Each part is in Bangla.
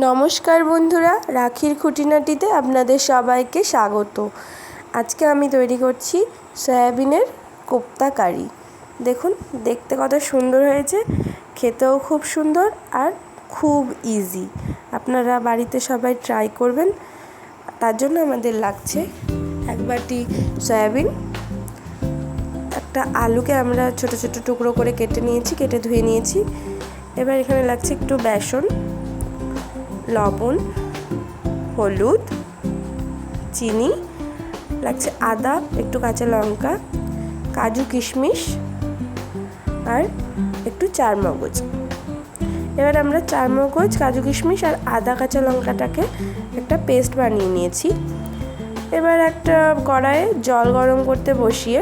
নমস্কার বন্ধুরা, রাখির খুঁটিনাটিতে আপনাদের সবাইকে স্বাগত। আজকে আমি তৈরি করছি সয়াবিনের কোপ্তা কারি। দেখুন দেখতে কত সুন্দর হয়েছে, খেতেও খুব সুন্দর আর খুব ইজি। আপনারা বাড়িতে সবাই ট্রাই করবেন। তার জন্য আমাদের লাগছে এক বাটি সয়াবিন, একটা আলুকে আমরা ছোট ছোট টুকরো করে কেটে ধুয়ে নিয়েছি। এবার এখানে লাগছে একটু বেসন, লবণ, হলুদ, চিনি, লাগছে আদা, একটু কাঁচা লঙ্কা, কাজু কিশমিশ আর একটু চারমগজ। এবার আমরা চারমগজ, কাজু কিশমিশ আর আদা কাঁচা লঙ্কাটাকে একটা পেস্ট বানিয়ে নিয়েছি। এবার একটা কড়াইয়ে জল গরম করতে বসিয়ে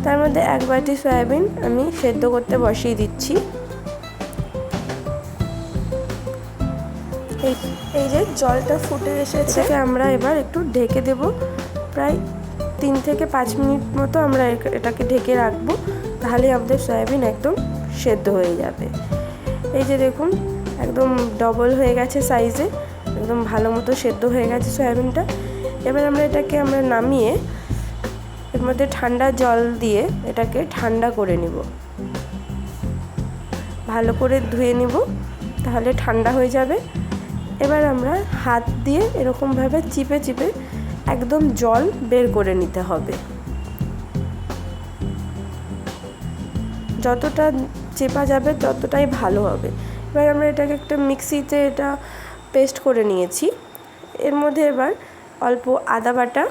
তার মধ্যে এক বাটি সয়াবিন আমি সেদ্ধ করতে বসিয়ে দিচ্ছি। এই যে জলটা ফুটে এসেছে, আমরা এবার একটু ঢেকে দেব। প্রায় 3 থেকে 5 মিনিট মতো আমরা এটাকে ঢেকে রাখবো, তাহলে আমাদের সয়াবিন একদম সেদ্ধ হয়ে যাবে। এই যে দেখুন একদম ডবল হয়ে গেছে সাইজে, একদম ভালো মতো সেদ্ধ হয়ে গেছে সয়াবিনটা। এবার এটাকে নামিয়ে এর মধ্যে ঠান্ডা জল দিয়ে এটাকে ঠান্ডা করে নিব, ভালো করে ধুয়ে নিব, তাহলে ঠান্ডা হয়ে যাবে। এবার আমরা হাত দিয়ে এরকমভাবে চিপে চিপে একদম জল বের করে নিতে হবে। যতটা চেপা যাবে ততটাই ভালো হবে। এবার আমরা এটাকে একটা মিক্সিতে এটা পেস্ট করে নিয়েছি। এর মধ্যে এবার অল্প আদা বাটা,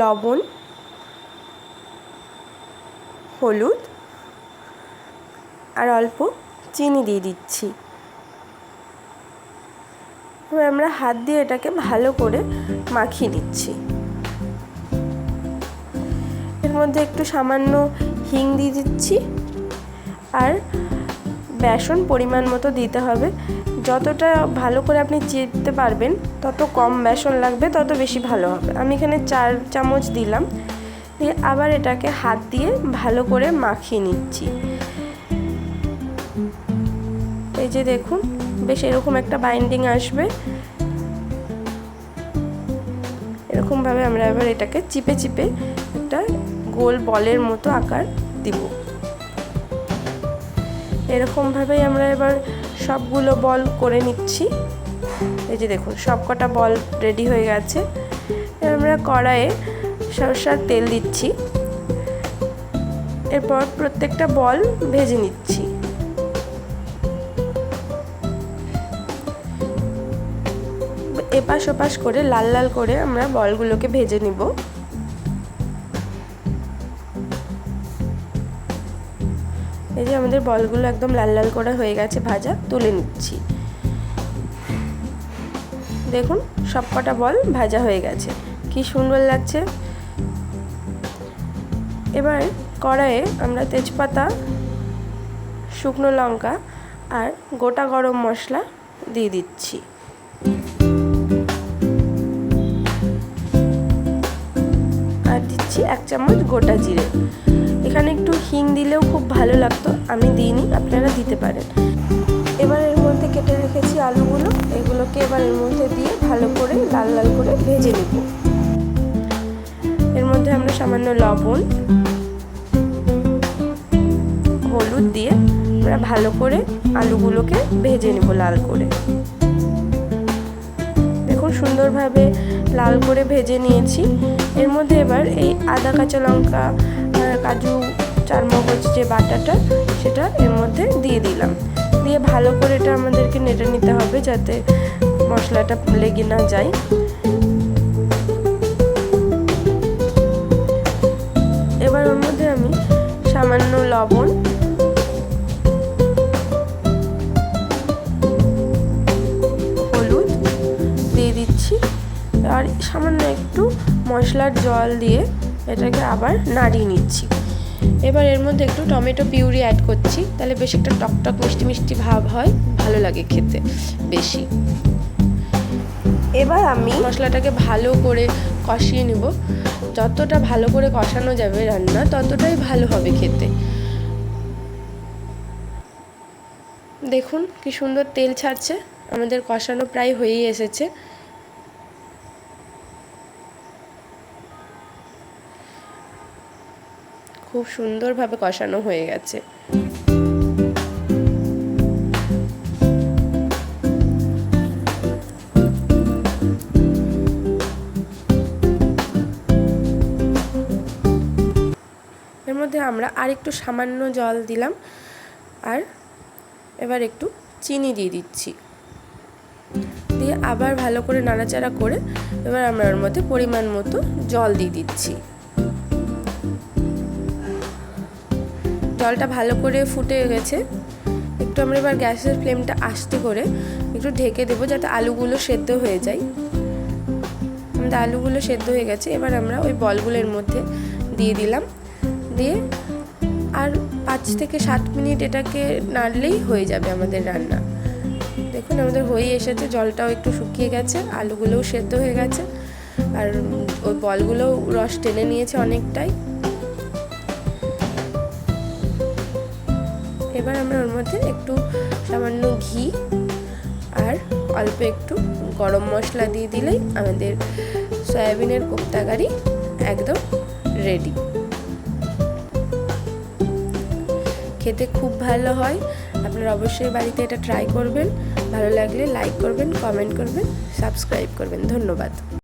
লবণ, হলুদ আর অল্প চিনি দিয়ে দিচ্ছি। এবার আমরা হাত দিয়ে এটাকে ভালো করে মাখিয়ে নিচ্ছি। এর মধ্যে একটু সামান্য হিং দিয়ে দিচ্ছি আর বেসন পরিমাণ মতো দিতে হবে। যতটা ভালো করে আপনি চিপতে পারবেন তত কম বেসন লাগবে, তত বেশি ভালো হবে। আমি এখানে 4 চামচ দিলাম, দিয়ে আবার এটাকে হাত দিয়ে ভালো করে মাখিয়ে নিচ্ছি। এই যে দেখুন বেশ এরকম একটা বাইন্ডিং আসবে। এরকমভাবে আমরা এবার এটাকে চিপে চিপে একটা গোল বলের মতো আকার দিব। এরকমভাবেই আমরা এবার সবগুলো বল করে নিচ্ছি। এই যে দেখুন সবকটা বল রেডি হয়ে গেছে। এবার আমরা কড়াইয়ে সরষের তেল দিচ্ছি, এরপর প্রত্যেকটা বল ভেজে নিচ্ছি। এপাশ ওপাশ করে লাল লাল করে আমরা বলগুলোকে ভেজে নিব। এই যে আমাদের বলগুলো একদম লাল লাল করে হয়ে গেছে ভাজা, তুলে নিচ্ছি। দেখুন সবকটা বল ভাজা হয়ে গেছে, কি সুন্দর লাগছে। এবার কড়াইয়ে আমরা তেজপাতা, শুকনো লঙ্কা আর গোটা গরম মশলা দিয়ে দিচ্ছি। আর দিচ্ছি 1 চামচ গোটা জিরে। এখানে একটু হিং দিলেও খুব ভালো লাগতো, আমি দিইনি, আপনারা দিতে পারেন। এবার এর মধ্যে কেটে রেখেছি আলুগুলো, এগুলোকে এবার এর মধ্যে দিয়ে ভালো করে লাল লাল করে ভেজে নেব। এর মধ্যে আমরা সামান্য লবণ, হলুদ দিয়ে আমরা ভালো করে আলুগুলোকে ভেজে নেব লাল করে। দেখুন সুন্দরভাবে লাল করে ভেজে নিয়েছি। এর মধ্যে এবার এই আদা কাঁচা লঙ্কা, কাজু, চারমগজ যে বাটাটা সেটা এর মধ্যে দিয়ে দিলাম। দিয়ে ভালো করে এটা আমাদেরকে নেড়ে নিতে হবে যাতে মশলাটা লেগে না যায়। এবার ওর মধ্যে আমি সামান্য লবণ, হলুদ দিয়ে দিচ্ছি আর সামান্য একটু মশলার জল দিয়ে এটাকে আবার নাড়িয়ে নিচ্ছি। এবার এর মধ্যে একটু টমেটো পিউরি অ্যাড করছি, তাহলে বেশ একটা টকটক মিষ্টি মিষ্টি ভাব হয়, ভালো লাগে খেতে বেশি। এবার আমি মশলাটাকে ভালো করে কষিয়ে নেব। যতটা ভালো করে কষানো যাবে রান্না ততটাই ভালো হবে খেতে। দেখুন কি সুন্দর তেল ছাড়ছে, আমাদের কষানো প্রায় হয়েই এসেছে। খুব সুন্দরভাবে কষানো হয়ে গেছে। এর মধ্যে আমরা আর একটু সামান্য জল দিলাম, আর এবার একটু চিনি দিয়ে দিচ্ছি, দিয়ে আবার ভালো করে নাড়াচাড়া করে এবার আমরা ওর মধ্যে পরিমাণ মতো জল দিয়ে দিচ্ছি। জলটা ভালো করে ফুটে গেছে, একটু আমরা এবার গ্যাসের ফ্লেমটা আস্তে করে একটু ঢেকে দেবো যাতে আলুগুলো সেদ্ধ হয়ে যায়। আমাদের আলুগুলো সেদ্ধ হয়ে গেছে, এবার আমরা ওই বলগুলোর মধ্যে দিয়ে দিলাম, দিয়ে আর 5 থেকে 7 মিনিট এটাকে নাড়লেই হয়ে যাবে আমাদের রান্না। দেখুন আমাদের হয়ে এসেছে, জলটাও একটু শুকিয়ে গেছে, আলুগুলোও সেদ্ধ হয়ে গেছে, আর ওই বলগুলোও রস টেনে নিয়েছে অনেকটাই। এবার আমরা ওর মধ্যে একটু সামান্য ঘি আর অল্প একটু গরম মশলা দিয়ে দিলেই আমাদের সয়াবিনের কোপ্তা কারি একদম রেডি। খেতে খুব ভালো হয়, আপনারা অবশ্যই বাড়িতে এটা ট্রাই করবেন। ভালো লাগলে লাইক করবেন, কমেন্ট করবেন, সাবস্ক্রাইব করবেন। ধন্যবাদ।